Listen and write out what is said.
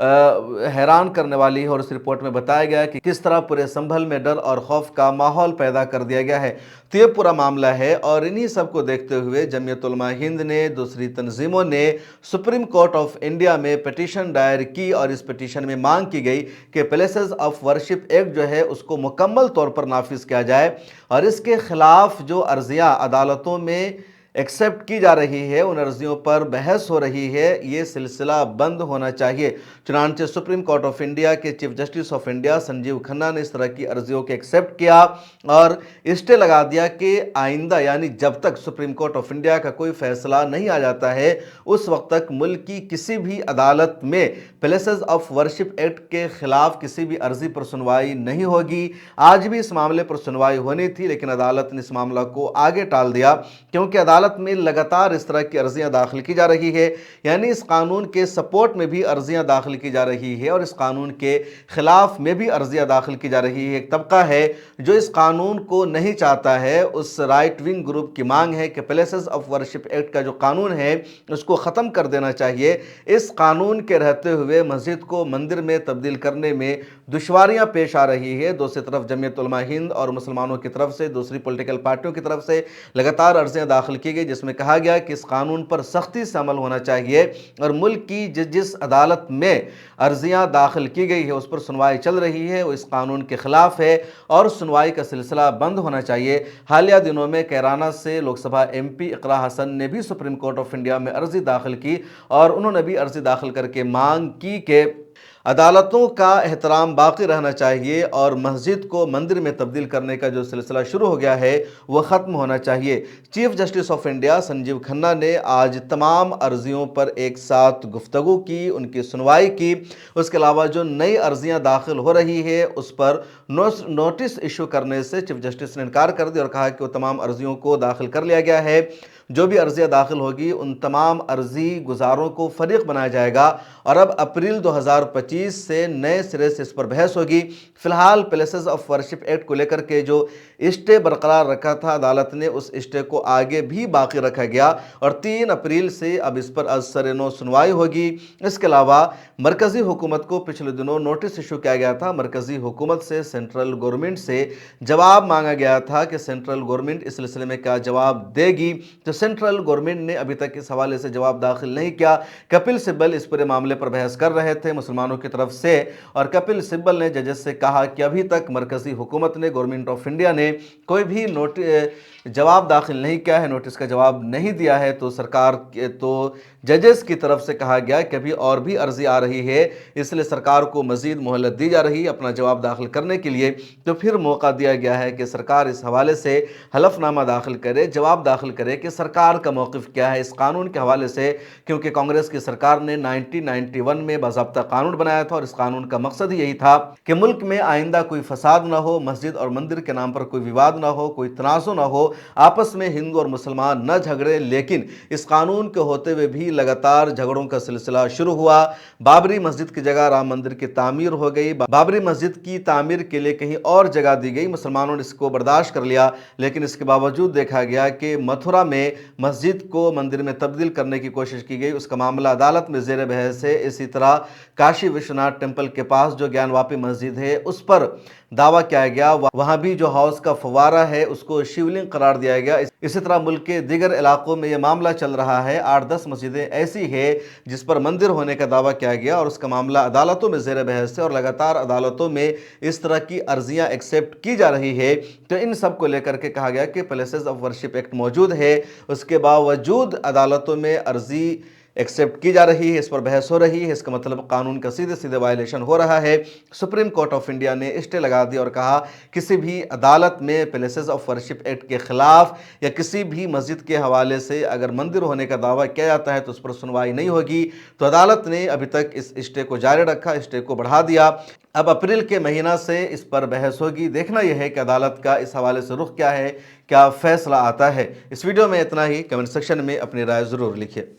حیران کرنے والی ہے اور اس رپورٹ میں بتایا گیا ہے کہ کس طرح پورے سنبھل میں ڈر اور خوف کا ماحول پیدا کر دیا گیا ہے۔ تو یہ پورا معاملہ ہے اور انہی سب کو دیکھتے ہوئے جمعیت علماء ہند نے دوسری تنظیموں نے سپریم کورٹ آف انڈیا میں پٹیشن دائر کی اور اس پٹیشن میں مانگ کی گئی کہ پلیسز آف ورشپ ایکٹ جو ہے اس کو مکمل طور پر نافذ کیا جائے اور اس کے خلاف جو عرضیاں عدالتوں میں ایکسیپٹ کی جا رہی ہے، ان عرضیوں پر بحث ہو رہی ہے، یہ سلسلہ بند ہونا چاہیے۔ چنانچہ سپریم کورٹ آف انڈیا کے chief justice of India Sanjeev Khanna نے اس طرح کی عرضیوں کے ایکسیپٹ کیا اور اسٹے لگا دیا کہ آئندہ یعنی جب تک سپریم کورٹ آف انڈیا کا کوئی فیصلہ نہیں آ جاتا ہے اس وقت تک ملک کی کسی بھی عدالت میں پلیسز آف ورشپ ایکٹ کے خلاف کسی بھی عرضی پر سنوائی نہیں ہوگی۔ آج بھی اس معاملے پر سنوائی ہونی تھی لیکن عدالت نے اس معاملہ کو آگے ٹال دیا کیونکہ عدالت میں لگاتار اس طرح کی عرضیاں داخل کی جا رہی ہے، یعنی اس قانون کے سپورٹ میں بھی عرضیاں داخل کی جا رہی ہے اور اس قانون کے خلاف میں بھی عرضیاں داخل کی جا رہی ہے۔ ایک طبقہ ہے جو اس قانون کو نہیں چاہتا ہے، اس رائٹ ونگ گروپ کی مانگ ہے کہ پلیسز آف ورشپ ایکٹ کا جو قانون ہے اس کو ختم کر دینا چاہیے۔ اس قانون کے رہتے ہوئے مسجد کو مندر میں تبدیل کرنے میں دشواریاں پیش آ رہی ہے۔ دوسری طرف جمعیت علماء ہند اور مسلمانوں کی طرف سے، دوسری پولیٹیکل پارٹیوں کی طرف سے لگاتار عرضیاں داخل کی گئی جس میں کہا گیا کہ اس قانون پر سختی سے عمل ہونا چاہیے اور ملک کی جس عدالت میں عرضیاں داخل کی گئی ہے اس پر سنوائی چل رہی ہے وہ اس قانون کے خلاف ہے اور سنوائی کا سلسلہ بند ہونا چاہیے۔ حالیہ دنوں میں کیرانہ سے لوک سبھا ایم پی اقرا حسن نے بھی سپریم کورٹ آف انڈیا میں عرضی داخل کی اور انہوں نے بھی عرضی داخل کر کے مانگ کی کہ عدالتوں کا احترام باقی رہنا چاہیے اور مسجد کو مندر میں تبدیل کرنے کا جو سلسلہ شروع ہو گیا ہے وہ ختم ہونا چاہیے۔ Chief justice of India Sanjeev Khanna نے آج تمام عرضیوں پر ایک ساتھ گفتگو کی، ان کی سنوائی کی۔ اس کے علاوہ جو نئی عرضیاں داخل ہو رہی ہے اس پر نوٹس ایشو کرنے سے چیف جسٹس نے انکار کر دیا اور کہا کہ وہ تمام عرضیوں کو داخل کر لیا گیا ہے۔ جو بھی عرضیاں داخل ہوگی ان تمام عرضی گزاروں کو فریق بنایا جائے گا اور اب اپریل 2025 سے نئے سرے سے اس پر بحث ہوگی۔ فی الحال پلیسز آف ورشپ ایکٹ کو لے کر کے جو اسٹے برقرار رکھا تھا عدالت نے اس اسٹے کو آگے بھی باقی رکھا گیا اور 3 اپریل سے اب اس پر از سر نو سنوائی ہوگی۔ اس کے علاوہ مرکزی حکومت کو پچھلے دنوں نوٹس ایشو کیا گیا تھا، مرکزی حکومت سے سینٹرل گورنمنٹ سے جواب مانگا گیا تھا کہ سینٹرل گورنمنٹ اس سلسلے میں کیا جواب دے گی، تو سینٹرل گورنمنٹ نے ابھی تک اس حوالے سے جواب داخل نہیں کیا۔ کپل سبل اس پورے معاملے پر بحث کر رہے تھے مسلمانوں کی طرف سے اور کپل سبل نے ججز سے کہا کہ ابھی تک مرکزی حکومت نے، گورنمنٹ آف انڈیا نے کوئی بھی جواب داخل نہیں کیا ہے، نوٹس کا جواب نہیں دیا ہے، تو ججز کی طرف سے کہا گیا کہ ابھی اور بھی عرضی آ رہی ہے اس لیے سرکار کو مزید مہلت دی جا رہی ہے اپنا جواب داخل کرنے کے لیے۔ تو پھر موقع دیا گیا ہے کہ سرکار اس حوالے سے حلف نامہ داخل کرے، جواب داخل کرے کہ سرکار کا موقف کیا ہے اس قانون کے حوالے سے، کیونکہ کانگریس کی سرکار نے 1991 میں باضابطہ قانون بنایا تھا اور اس قانون کا مقصد یہی تھا کہ ملک میں آئندہ کوئی فساد نہ ہو، مسجد اور مندر کے نام پر کوئی وواد نہ ہو، کوئی تنازع نہ ہو، آپس میں ہندو اور مسلمان نہ جھگڑے، لیکن اس قانون کے ہوتے ہوئے بھی لگاتار جھگڑوں کا سلسلہ شروع ہوا۔ بابری مسجد کی جگہ رام مندر کی تعمیر ہو گئی، بابری مسجد کی تعمیر کے لیے کہیں اور جگہ دی گئی، مسلمانوں نے اس کو برداشت کر لیا، لیکن اس کے باوجود دیکھا گیا کہ متھرا میں مسجد کو مندر میں تبدیل کرنے کی کوشش کی گئی، اس کا معاملہ عدالت میں زیر بحث ہے۔ اسی طرح کاشی وشوناتھ ٹیمپل کے پاس جو گیان واپی مسجد ہے اس پر دعویٰ کیا گیا، وہاں بھی جو ہاؤس کا فوارہ ہے اس کو شیولنگ قرار دیا گیا۔ اسی طرح ملک کے دیگر علاقوں میں یہ معاملہ چل رہا ہے، 8-10 مسجدیں ایسی ہیں جس پر مندر ہونے کا دعویٰ کیا گیا اور اس کا معاملہ عدالتوں میں زیر بحث ہے اور لگاتار عدالتوں میں اس طرح کی عرضیاں ایکسیپٹ کی جا رہی ہے۔ تو ان سب کو لے کر کے کہا گیا کہ پلیسز آف ورشپ ایکٹ موجود ہے، اس کے باوجود عدالتوں میں عرضی ایکسیپٹ کی جا رہی ہے، اس پر بحث ہو رہی ہے، اس کا مطلب قانون کا سیدھے وائلیشن ہو رہا ہے۔ سپریم کورٹ آف انڈیا نے اسٹے لگا دی اور کہا کسی بھی عدالت میں پلیسز آف ورشپ ایکٹ کے خلاف یا کسی بھی مسجد کے حوالے سے اگر مندر ہونے کا دعویٰ کیا جاتا ہے تو اس پر سنوائی نہیں ہوگی۔ تو عدالت نے ابھی تک اس اسٹے کو جاری رکھا، اسٹے کو بڑھا دیا۔ اب اپریل کے مہینہ سے اس پر بحث ہوگی، دیکھنا یہ ہے کہ عدالت کا اس حوالے سے رخ کیا ہے، کیا فیصلہ آتا ہے۔ اس ویڈیو میں اتنا ہی، کمنٹ سیکشن میں اپنی رائے ضرور لکھیے۔